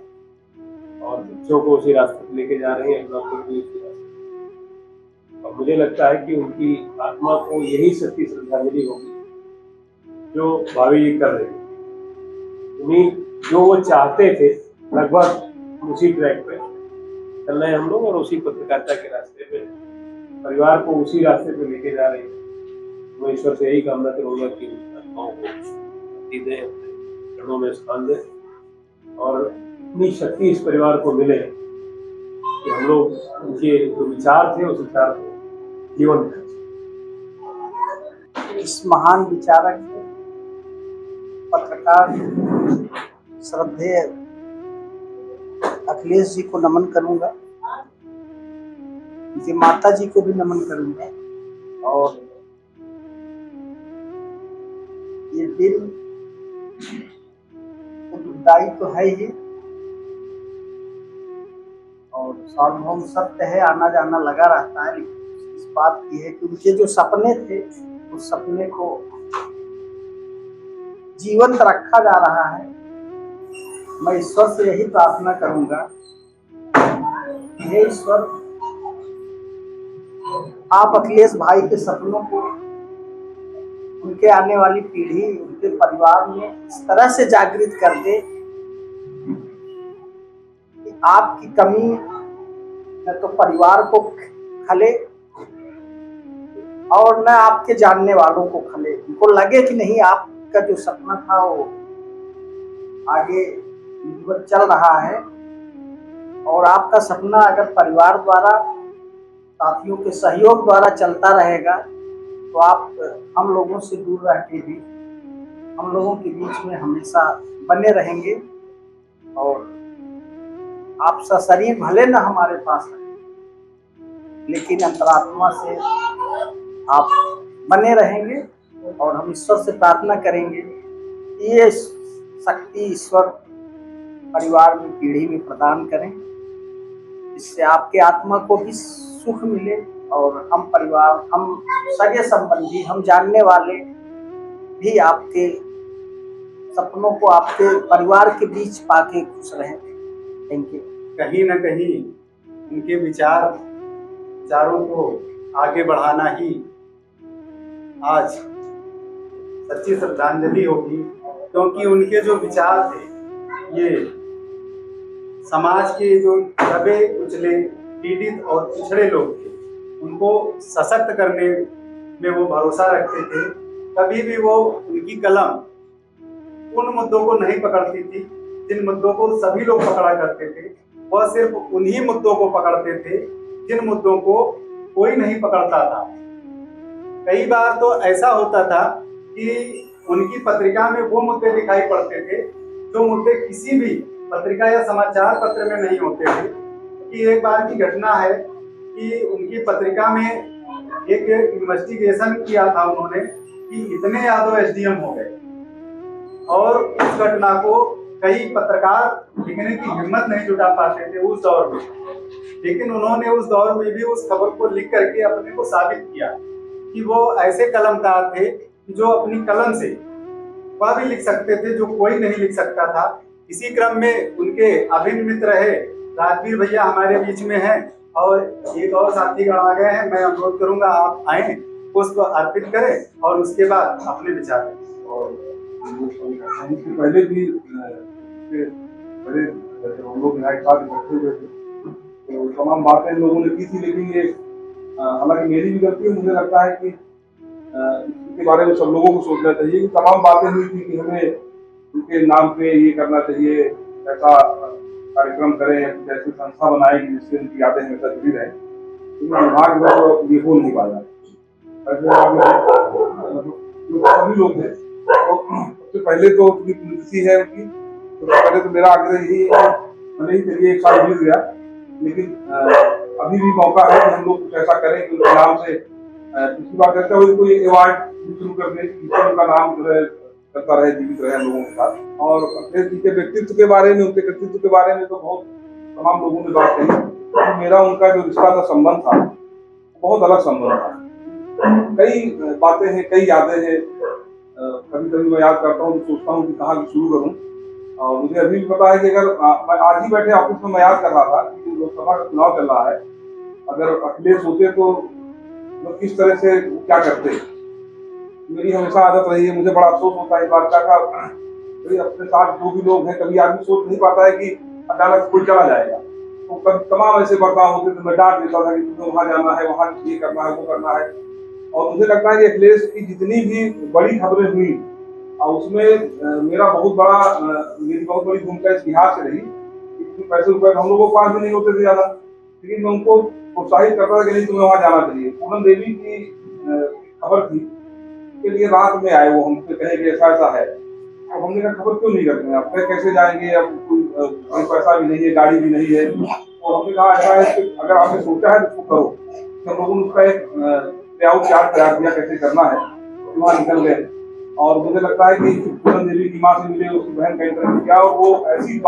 और बच्चों को उसी रास्ते पर लेके जा रही है, अपना खुद भी उसी रास्ते। और मुझे लगता है कि उनकी आत्मा को यही सच्ची श्रद्धांजलि होगी जो भाभी जी कर रही है। उन्हीं जो वो चाहते थे लगभग उसी ट्रैक पे चल रहे हैं हम लोग, और उसी पत्रकारिता के रास्ते पे परिवार को उसी रास्ते पे लेके जा रहे हैं। मैं ईश्वर से यही कामना करूँगा कि आत्माओं को शक्ति दें, अपने चरणों में स्थान दें, और इतनी शक्ति इस परिवार को मिले कि हम लोग उनके जो विचार थे उस विचार को जीवन में। इस महान विचारक पत्रकार श्रद्धेय अखिलेश जी को नमन करूंगा, उनकी माता जी को भी नमन करूंगा। और ये दिन तो दुखदायी तो है ही, और सार्वभौम सत्य है, आना जाना लगा रहता है। लेकिन इस बात की है कि उनके जो सपने थे उस सपने को जीवंत रखा जा रहा है। मैं ईश्वर से यही प्रार्थना करूंगा, हे ईश्वर, आप अखिलेश भाई के सपनों को उनके आने वाली पीढ़ी, उनके परिवार में इस तरह से जागृत कर दे कि आपकी कमी न तो परिवार को खले और न आपके जानने वालों को खले। उनको लगे कि नहीं, आपका जो सपना था वो आगे चल रहा है, और आपका सपना अगर परिवार द्वारा, साथियों के सहयोग द्वारा चलता रहेगा तो आप हम लोगों से दूर रह के भी हम लोगों के बीच में हमेशा बने रहेंगे। और आप सशरीर भले न हमारे पास रहे, लेकिन अंतरात्मा से आप बने रहेंगे। और हम ईश्वर से प्रार्थना करेंगे कि ये शक्ति ईश्वर परिवार में, पीढ़ी में प्रदान करें, जिससे आपके आत्मा को भी सुख मिले, और हम परिवार, हम सगे संबंधी, हम जानने वाले भी आपके सपनों को आपके परिवार के बीच पाके खुश रहें। Thank you. कहीं ना कहीं उनके विचारों को आगे बढ़ाना ही आज सच्ची श्रद्धांजलि होगी, क्योंकि उनके जो विचार थे ये समाज के जो दबे कुचले, पीड़ित और पिछड़े लोग थे, उनको सशक्त करने में वो भरोसा रखते थे। कभी भी वो उनकी कलम उन मुद्दों को नहीं पकड़ती थी जिन मुद्दों को सभी लोग पकड़ा करते थे, वह सिर्फ उन्हीं मुद्दों को पकड़ते थे जिन मुद्दों को कोई नहीं पकड़ता था। कई बार तो ऐसा होता था कि उनकी पत्रिका में वो मुद्दे दिखाई पड़ते थे जो मुद्दे किसी भी पत्रिका या समाचार पत्र में नहीं होते थे। कि एक बार की घटना है कि उनकी पत्रिका में एक इन्वेस्टिगेशन किया था उन्होंने कि इतने यादव एसडीएम हो गए, और उस घटना को कई पत्रकार लिखने की हिम्मत नहीं जुटा पाते थे उस दौर में, लेकिन उन्होंने उस दौर में भी उस खबर को लिख करके अपने को साबित किया कि वो ऐसे कलमकार थे जो अपनी कलम से वह भी लिख सकते थे जो कोई नहीं लिख सकता था। इसी क्रम में उनके अभिन्न मित्र है राजवीर भैया हमारे बीच में हैं, और एक और साथीगण आ गए हैं। मैं अनुरोध करूंगा आप आए, पुष्प अर्पित करें और उसके बाद अपने विचार दें। और इससे पहले भी बड़े हम लोग यहाँ एक साथ इकट्ठे हुए थे तो तमाम बातें लोगों ने की थी, लेकिन ये हालांकि मेरी भी गलती है। मुझे लगता है कि इसके बारे में सब लोगों को सोचना चाहिए कि तमाम बातें हुई थी कि हमें उनके नाम पे ये करना चाहिए, ऐसा कार्यक्रम करें या कुछ ऐसी संस्था बनाएं जिससे उनकी यादें हमेशा जुड़ी रहें, लेकिन दुर्भाग्य में ये हो नहीं पाया। सभी लोग थे, सबसे पहले तो पुलिस है उनकी, तो पहले तो मेरा आग्रह यही है भले ही चलिए एक साल बीत गया, लेकिन अभी भी मौका है कि हम लोग कुछ ऐसा करें कि उनके नाम से पिछली बार करते हुए कोई अवार्ड शुरू कर दें जिससे उनका नाम जो है करता रहे, जीवित रहे लोगों के साथ। और उनके व्यक्तित्व के बारे में, उनके कृतित्व के बारे में तो बहुत तमाम लोगों ने बात कही, तो मेरा उनका जो रिश्ता था, संबंध था, बहुत अलग संबंध था। कई बातें हैं, कई यादें हैं। कभी कभी मैं याद करता हूँ तो सोचता हूँ कि कहाँ से शुरू करूँ, और मुझे अभी भी पता है कि अगर मैं आज ही बैठे ऑफिस में मैं याद कर रहा था कि लोकसभा का चुनाव चल रहा है, अगर अखिलेश होते तो किस तरह से क्या करते। मेरी हमेशा आदत रही है, मुझे बड़ा अफसोस होता है इस बात का, अपने साथ जो भी लोग हैं, कभी आदमी सोच नहीं पाता है कि अचानक से कोई चला जाएगा, तो कभी तमाम ऐसे बर्ताव होते थे। मैं डांट देता था कि तुम्हें वहाँ जाना है, वहाँ ये करना है, वो करना है। और मुझे लगता है कि अखिलेश की जितनी भी बड़ी खबरें हुई उसमें मेरा मेरी बहुत बड़ी भूमिका इस लिहाज से रही कि पैसे रुपए हम लोगों के पास भी नहीं होते थे ज़्यादा, लेकिन मैं उनको प्रोत्साहित करता था कि नहीं तुम्हें वहाँ जाना चाहिए। पूनम देवी की खबर थी के लिए रात में आए, वो हमसे कहे कि ऐसा ऐसा है, तो हमने कहा खबर क्यों नहीं करते हैं, अब कैसे जाएंगे, अब कोई पैसा भी नहीं है, गाड़ी भी नहीं है। और हमने कहा ऐसा है कि अगर आपने सोचा है तो उसको करो। तो हम लोगों ने उसका एक लेआउट चार्ट तैयार किया कैसे करना है, तो वहाँ निकल गए। और मुझे लगता है कि पूनम देवी की माँ से मिले, उसकी बहन का इंटरव्यू किया, और वो ऐसी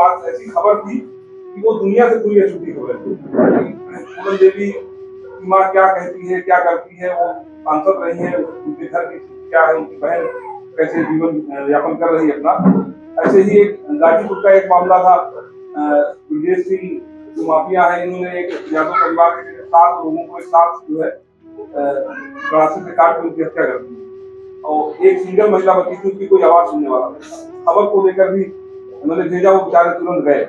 खबर थी कि वो दुनिया से पूरी अछूती खबर थी। पूनम देवी की माँ क्या कहती है, क्या करती है, वो सांसद रही है, उनके घर की क्या है, उनकी बहन कैसे जीवन यापन कर रही है अपना। ऐसे ही एक गाजीपुर का एक मामला था, ब्रजेश सिंह जो माफिया है, इन्होंने एक यादव परिवार के 7 लोगों को एक साथ जो है गड़ासे से काट कर उनकी हत्या कर दी, और एक सिंगल महिला बची थी, उसकी कोई आवाज सुनने वाला नहीं। खबर को लेकर भी उन्होंने भेजा, वो बेचारे तुरंत गए।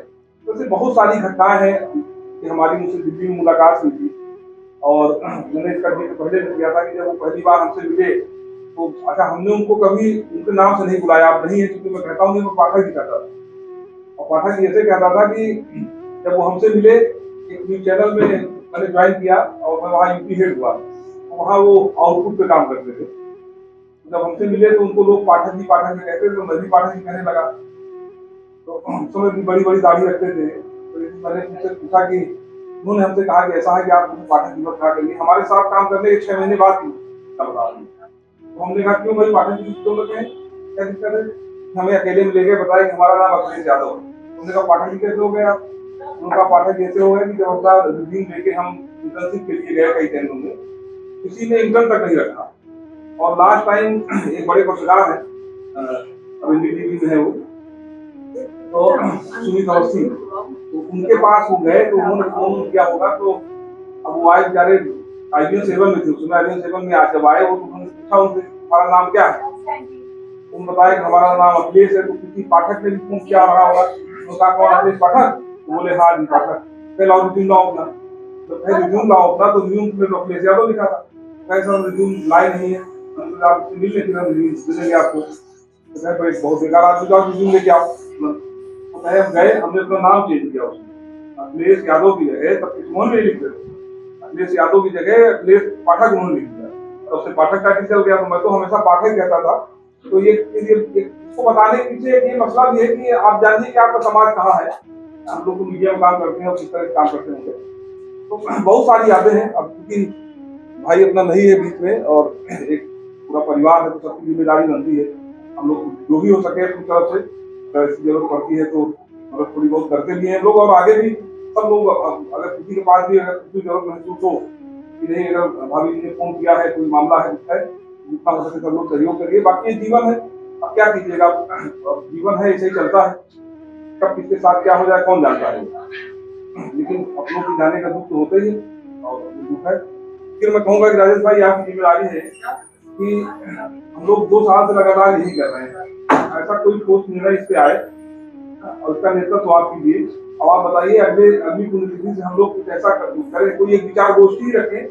तो ऐसे बहुत सारी घटनाएं हैं कि हमारी मुझसे दिल्ली में मुलाकात हुई थी, और मैंने इसका जिक्र पहले भी किया था कि जब वो पहली बार हमसे मिले तो अच्छा, हमने उनको कभी उनके नाम से नहीं बुलाया, आप नहीं है, क्योंकि मैं कहता हूँ मैं पाठक ही कहता था। और पाठक जी ऐसे कहता था कि जब वो हमसे मिले, एक न्यूज चैनल में मैंने ज्वाइन किया और मैं वहाँ यूपी हेड हुआ, तो वहाँ वो आउटपुट पे काम करते थे। जब हमसे मिले तो उनको लोग पाठक जी कहते थे, तो मैं भी पाठक जी कहने लगा। तो उस समय भी बड़ी बड़ी दाढ़ी रखते थे। तो मैंने उनसे पूछा कि उन्होंने हमसे कहा कि ऐसा है कि आप मुझे पाठक जी मत कहा करिए, हमारे साथ काम करने के 6 महीने बाद ही तो हमने कहा क्यों भाई पाठक जी क्यों लगे हैं, क्या दिक्कत है? हमें अकेले में ले गए, बताया कि हमारा नाम अखिलेश यादव है। हमने कहा पाठक जी कैसे हो गए आप? उनका पाठक जैसे हो गए कि जब अपना रिज्यूम लेके हम इंटर्नशिप के लिए गए कई केंद्रों में, किसी ने इंटर्न तक नहीं रखा। और लास्ट टाइम एक बड़े पत्रकार हैं, अब NDTV में है वो, तो सुनीत अवस्थी, तो उनके पास वो गए, तो उन्होंने फोन किया होगा, तो अब वो आए बेचारे IBM 7 में थे, उसमें IBM 7 में आज जब आए वो, तो उन्होंने पूछा उनसे हमारा नाम क्या है, उन्होंने बताया कि हमारा नाम अखिलेश है। तो किसी पाठक ने भी फोन किया रहा होगा, तो कहा कौन अखिलेश पाठक? तो बोले हाँ जी पाठक। फिर लाओ रिज्यूम लाओ अपना, तो फिर रिज्यूम लाओ अपना, तो रिज्यूम में तो अखिलेश यादव लिखा था। कैसा रिज्यूम लाए नहीं है, आप मिलने के लिए रिज्यूम देंगे आपको, तो बहुत बेकार आदमी का रिज्यूम लेके आओ। चाहे हम गए, हमने अपना नाम चेंज किया उसमें, अखिलेश यादव की जगह तब किशोर ने लिख दिया, अखिलेश यादव की जगह अखिलेश पाठक उन्होंने लिख दिया, और उससे पाठक टाइटल चल गया। तो मैं तो हमेशा पाठक कहता था। तो ये इसको बताने के पीछे ये मसला भी है कि आप जानिए कि आपका समाज कहाँ है। हम लोग तो मीडिया में काम करते हैं और किस तरह काम करते होंगे, तो बहुत सारी यादें हैं। अब क्योंकि भाई अपना नहीं है बीच में और एक पूरा परिवार है, तो सबकी जिम्मेदारी बनती है। हम लोग जो भी हो सके अपनी तरफ से, अगर इसकी जरूरत पड़ती है तो मतलब थोड़ी बहुत करते भी हैं लोग, और आगे भी सब लोग अगर किसी के पास भी अगर किसी जरूरत महसूस हो कि नहीं, अगर भाभी जी ने फोन किया है, कोई मामला है, कुछ है, जितना हो सके सब लोग सहयोग करिए। बाकी ये जीवन है, अब क्या कीजिएगा, जीवन है, ऐसे ही चलता है। कब किसके साथ क्या हो जाए कौन जानता है, लेकिन अपनों की जाने का दुख तो होता ही है और दुख है। फिर मैं कहूँगा कि राजेश भाई आपकी जिम्मेदारी है कि हम लोग 2 साल से लगातार यही कर रहे हैं, ऐसा कोई ठोस निर्णय इस पे आए और उसका नेतृत्व आप कीजिए। अब आप बताइए अगली पुण्यतिथि से हम लोग कुछ ऐसा करें, कोई एक विचार गोष्ठी रखें,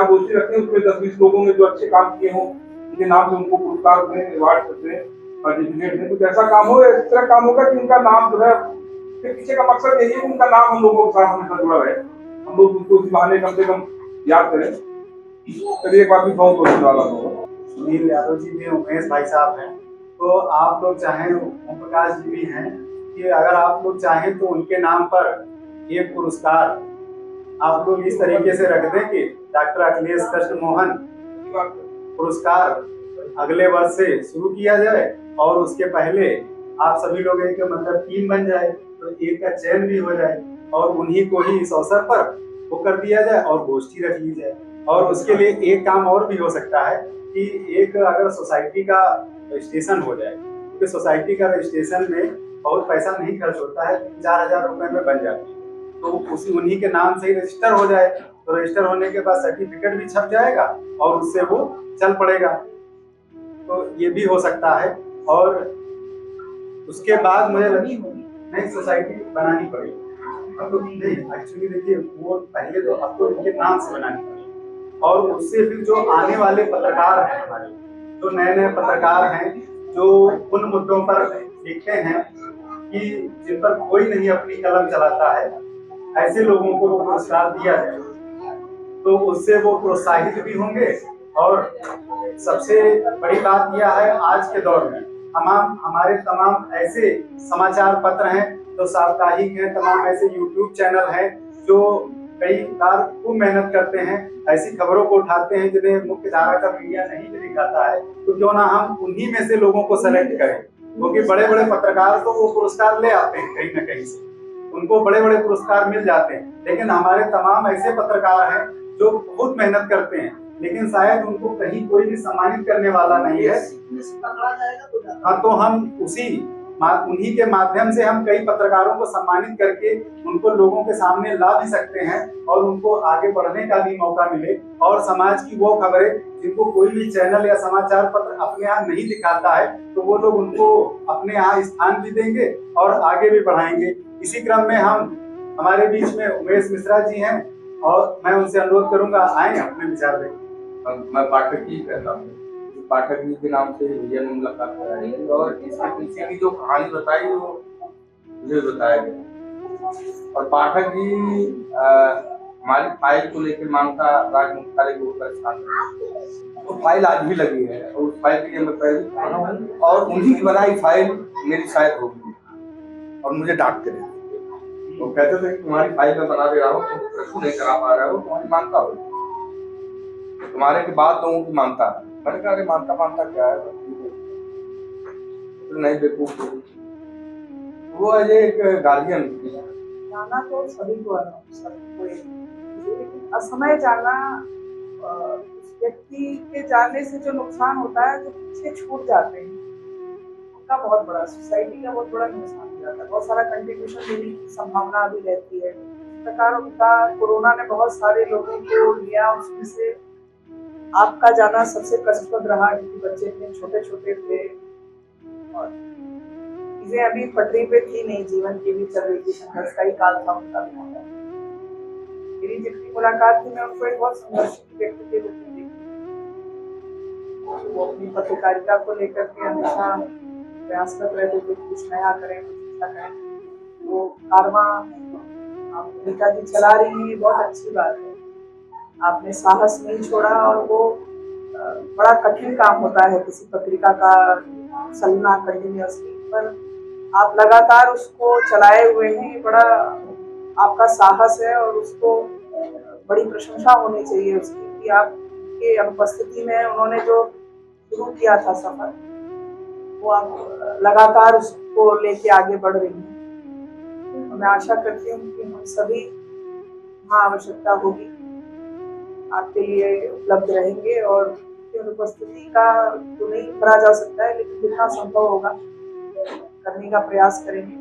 उसमें 10-20 लोगों ने जो अच्छे काम किए हों उनके नाम से उनको पुरस्कार दें, अवार्ड दें, सर्टिफिकेट दें। कुछ ऐसा काम हो, इस तरह काम होगा कि उनका नाम जो है, पीछे का मकसद यही है कि उनका नाम हम लोगों के साथ हमेशा जुड़ा रहे, हम लोग उनको उस बहाने कम से कम याद करें। चलिए एक बात भी बहुत बहुत धन्यवाद होगा। सुनील यादव जी भी, उमेश भाई साहब हैं, तो आप लोग चाहें, ओम प्रकाश जी भी हैं, कि अगर आप लोग चाहें तो उनके नाम पर ये पुरस्कार आप लोग इस तरीके से रख दें कि डॉक्टर अखिलेश कृष्ण मोहन पुरस्कार अगले वर्ष से शुरू किया जाए, और उसके पहले आप सभी लोग एक मतलब टीम बन जाए, तो एक का चयन भी हो जाए और उन्हीं को ही इस अवसर पर वो कर दिया जाए और गोष्ठी रख ली जाए। और उसके लिए एक काम और भी हो सकता है कि एक अगर सोसाइटी का रजिस्ट्रेशन हो जाए, क्योंकि सोसाइटी का रजिस्ट्रेशन में बहुत पैसा नहीं खर्च होता है, 4 हजार रुपए में बन जाती है, तो उन्हीं के नाम से ही रजिस्टर हो जाए, तो रजिस्टर होने के बाद सर्टिफिकेट भी छप जाएगा और उससे वो चल पड़ेगा। तो ये भी हो सकता है। और उसके बाद मुझे नई सोसाइटी बनानी पड़ेगी। अब तो नहीं, एक्चुअली देखिए, वो पहले तो आपको इनके नाम से बनानी पड़ेगी, और उससे फिर जो आने वाले पत्रकार हैं हमारे, जो नए नए पत्रकार हैं, जो उन मुद्दों पर लिखते हैं कि जिन पर कोई नहीं अपनी कलम चलाता है, ऐसे लोगों को वो पुरस्कार दिया जाए, तो उससे वो प्रोत्साहित भी होंगे। और सबसे बड़ी बात यह है, आज के दौर में हमारे तमाम ऐसे समाचार पत्र हैं जो साप्ताहिक हैं, तमाम ऐसे यूट्यूब चैनल हैं जो कई बार खूब मेहनत करते हैं, ऐसी खबरों को उठाते हैं जिन्हें मुख्य धारा का मीडिया नहीं भी दिखाता है। तो क्यों ना हम उन्हीं में से लोगों को सेलेक्ट करें, क्योंकि बड़े बड़े पत्रकार तो वो पुरस्कार ले आते हैं कहीं ना कहीं से, उनको बड़े बड़े पुरस्कार मिल जाते हैं, लेकिन हमारे तमाम ऐसे पत्रकार हैं जो बहुत मेहनत करते हैं, लेकिन शायद उनको कहीं कोई भी सम्मानित करने वाला नहीं है। हाँ, तो हम उन्हीं के माध्यम से हम कई पत्रकारों को सम्मानित करके उनको लोगों के सामने ला भी सकते हैं, और उनको आगे बढ़ने का भी मौका मिले, और समाज की वो खबरें जिनको कोई भी चैनल या समाचार पत्र अपने यहाँ नहीं दिखाता है, तो वो लोग उनको अपने यहाँ स्थान भी देंगे और आगे भी बढ़ाएंगे। इसी क्रम में हमारे बीच में उमेश मिश्रा जी हैं, और मैं उनसे अनुरोध करूंगा आए अपने विचार दें। मैं पाठक जी कहता हूँ, पाठक जी के नाम से भैया ने मुलाकात कराई, और इसके पीछे की जो कहानी बताई वो मुझे बताया गया। और पाठक जी हमारी फाइल को लेकर मानता राज मुख्यालय को परेशान, तो फाइल आज भी लगी है, और उस फाइल के लिए मैं पहले पढ़ा हूँ, और उन्हीं की बनाई फाइल मेरी शायद होगी, और मुझे डांटते रहते, तो कहते थे तुम्हारी फाइल में बना दे रहा हूँ, तुम नहीं करा पा रहे हो, तुम्हारी मानता हो, तुम्हारे के बाद लोगों की मानता है। मैंने कहा अरे मानता क्या है, तो नहीं बेवकूफ वो है एक गार्जियन। जाना तो सभी को है, लेकिन असमय जाना, उस व्यक्ति के जाने से जो नुकसान होता है, जो पीछे छूट जाते हैं, उनका बहुत बड़ा, सोसाइटी का बहुत बड़ा नुकसान हो जाता है। बहुत सारा कंट्रीब्यूशन देने की संभावना भी रहती है। इस प्रकार उनका कोरोना ने बहुत सारे लोगों को लिया, उसमें से आपका जाना सबसे कष्टप्रद रहा, क्योंकि बच्चे इतने छोटे छोटे थे और चीजें अभी पटरी पे थी नहीं, जीवन की भी चल रही थी, संघर्ष का ही काल था उनका भी। मेरी जितनी मुलाकात थी, मैं उनको एक बहुत संघर्षी व्यक्ति के रूप में देखी। वो अपनी पत्रकारिता को लेकर के हमेशा प्रयासरत रहते थे, कुछ नया करें, कुछ अच्छा करें। वो कारवां आप नेताजी चला रही हैं, बहुत अच्छी बात है। आपने साहस नहीं छोड़ा और वो बड़ा कठिन काम होता है किसी पत्रिका का चलना कंटिन्यूअसली, पर आप लगातार उसको चलाए हुए हैं। बड़ा आपका साहस है और उसको बड़ी प्रशंसा होनी चाहिए उसकी कि आपके अनुपस्थिति में उन्होंने जो शुरू किया था सफर, वो आप लगातार उसको लेके आगे बढ़ रही हैं। मैं आशा करती हूँ कि हम सभी वहाँ आवश्यकता होगी आपके लिए उपलब्ध रहेंगे और अनुपस्थिति का तो नहीं भरा जा सकता है, लेकिन जितना संभव होगा करने का प्रयास करेंगे।